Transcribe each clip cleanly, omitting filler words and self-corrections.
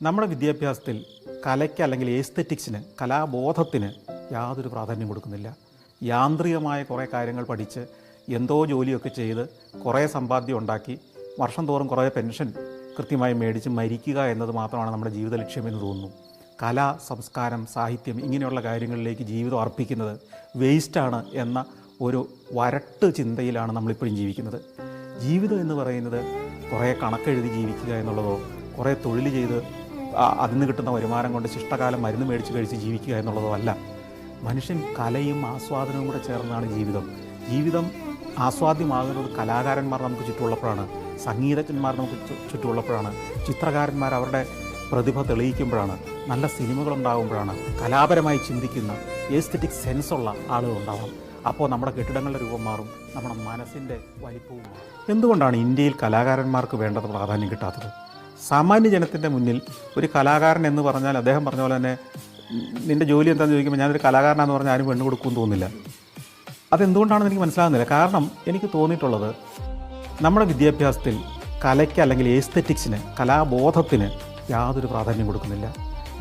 നമ്മുടെ വിദ്യാഭ്യാസത്തിൽ കലയ്ക്ക് അല്ലെങ്കിൽ എസ്തെറ്റിക്സിന്, കലാബോധത്തിന് യാതൊരു പ്രാധാന്യം കൊടുക്കുന്നില്ല. യാന്ത്രികമായ കുറേ കാര്യങ്ങൾ പഠിച്ച് എന്തോ ജോലിയൊക്കെ ചെയ്ത് കുറേ സമ്പാദ്യം ഉണ്ടാക്കി വർഷം തോറും കുറേ പെൻഷൻ കൃത്യമായി മേടിച്ച് മരിക്കുക എന്നത് മാത്രമാണ് നമ്മുടെ ജീവിത ലക്ഷ്യമെന്ന് തോന്നുന്നു. കല, സംസ്കാരം, സാഹിത്യം ഇങ്ങനെയുള്ള കാര്യങ്ങളിലേക്ക് ജീവിതം അർപ്പിക്കുന്നത് വേസ്റ്റാണ് എന്ന ഒരു വരട്ട് ചിന്തയിലാണ് നമ്മളിപ്പോഴും ജീവിക്കുന്നത്. ജീവിതം എന്ന് പറയുന്നത് കുറേ കണക്കെഴുതി ജീവിക്കുക എന്നുള്ളതോ കുറേ തൊഴിൽ ചെയ്ത് അതിൽ നിന്ന് കിട്ടുന്ന വരുമാനം കൊണ്ട് ശിഷ്ടകാലം മരുന്ന് മേടിച്ച് കഴിച്ച് ജീവിക്കുക എന്നുള്ളതോ അല്ല. മനുഷ്യൻ കലയും ആസ്വാദനവും കൂടെ ചേർന്നാണ് ജീവിതം. ജീവിതം ആസ്വാദ്യമാകുന്നത് കലാകാരന്മാർ നമുക്ക് ചുറ്റുമുള്ളപ്പോഴാണ്, സംഗീതജ്ഞന്മാർ നമുക്ക് ചുറ്റുമുള്ളപ്പോഴാണ്, ചിത്രകാരന്മാർ അവരുടെ പ്രതിഭ തെളിയിക്കുമ്പോഴാണ്, നല്ല സിനിമകളുണ്ടാകുമ്പോഴാണ്, കലാപരമായി ചിന്തിക്കുന്ന എസ്തെറ്റിക് സെൻസുള്ള ആളുകളുണ്ടാവണം. അപ്പോൾ നമ്മുടെ കെട്ടിടങ്ങളുടെ രൂപം മാറും, നമ്മുടെ മനസ്സിൻ്റെ വലിപ്പവും മാറും. എന്തുകൊണ്ടാണ് ഇന്ത്യയിൽ കലാകാരന്മാർക്ക് വേണ്ടത് പ്രാധാന്യം കിട്ടാത്തത്? സാമാന്യ ജനത്തിൻ്റെ മുന്നിൽ ഒരു കലാകാരൻ എന്ന് പറഞ്ഞാൽ അദ്ദേഹം പറഞ്ഞ പോലെ തന്നെ നിൻ്റെ ജോലി എന്താണെന്ന് ചോദിക്കുമ്പോൾ ഞാനൊരു കലാകാരനാണെന്ന് പറഞ്ഞാൽ ആരും പെണ്ണ് കൊടുക്കുമെന്ന് തോന്നുന്നില്ല. അതെന്തുകൊണ്ടാണെന്ന് എനിക്ക് മനസ്സിലാകുന്നില്ല. കാരണം എനിക്ക് തോന്നിയിട്ടുള്ളത് നമ്മുടെ വിദ്യാഭ്യാസത്തിൽ കലയ്ക്ക് അല്ലെങ്കിൽ എസ്തെറ്റിക്സിന്, കലാബോധത്തിന് യാതൊരു പ്രാധാന്യം കൊടുക്കുന്നില്ല.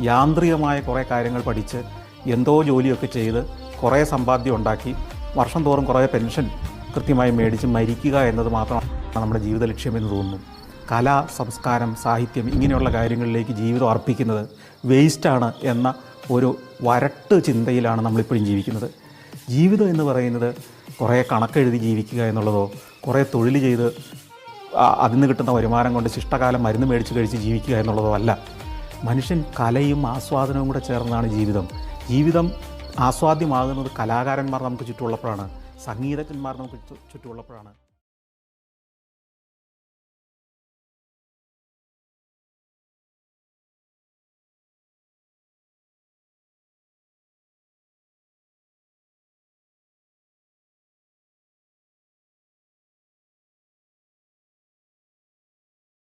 യാന്ത്രികമായ കുറേ കാര്യങ്ങൾ പഠിച്ച് എന്തോ ജോലിയൊക്കെ ചെയ്ത് കുറേ സമ്പാദ്യം ഉണ്ടാക്കി വർഷം തോറും കുറേ പെൻഷൻ കൃത്യമായി മേടിച്ച് മരിക്കുക എന്നത് മാത്രമാണ് നമ്മുടെ ജീവിത ലക്ഷ്യമെന്ന് തോന്നുന്നു. കല, സംസ്കാരം, സാഹിത്യം ഇങ്ങനെയുള്ള കാര്യങ്ങളിലേക്ക് ജീവിതം അർപ്പിക്കുന്നത് വേസ്റ്റാണ് എന്ന ഒരു വരട്ട് ചിന്തയിലാണ് നമ്മളിപ്പോഴും ജീവിക്കുന്നത്. ജീവിതം എന്ന് പറയുന്നത് കുറേ കണക്കെഴുതി ജീവിക്കുക എന്നുള്ളതോ കുറേ തൊഴിൽ ചെയ്ത് അതിൽ നിന്ന് കിട്ടുന്ന വരുമാനം കൊണ്ട് ശിഷ്ടകാലം മരുന്ന് മേടിച്ച് കഴിച്ച് ജീവിക്കുക എന്നുള്ളതോ അല്ല. മനുഷ്യൻ കലയും ആസ്വാദനവും കൂടെ ചേർന്നാണ് ജീവിതം. ജീവിതം ആസ്വാദ്യമാകുന്നത് കലാകാരന്മാർ നമുക്ക് ചുറ്റുമുള്ളപ്പോഴാണ്, സംഗീതജ്ഞന്മാർ നമുക്ക് ചുറ്റുമുള്ളപ്പോഴാണ്.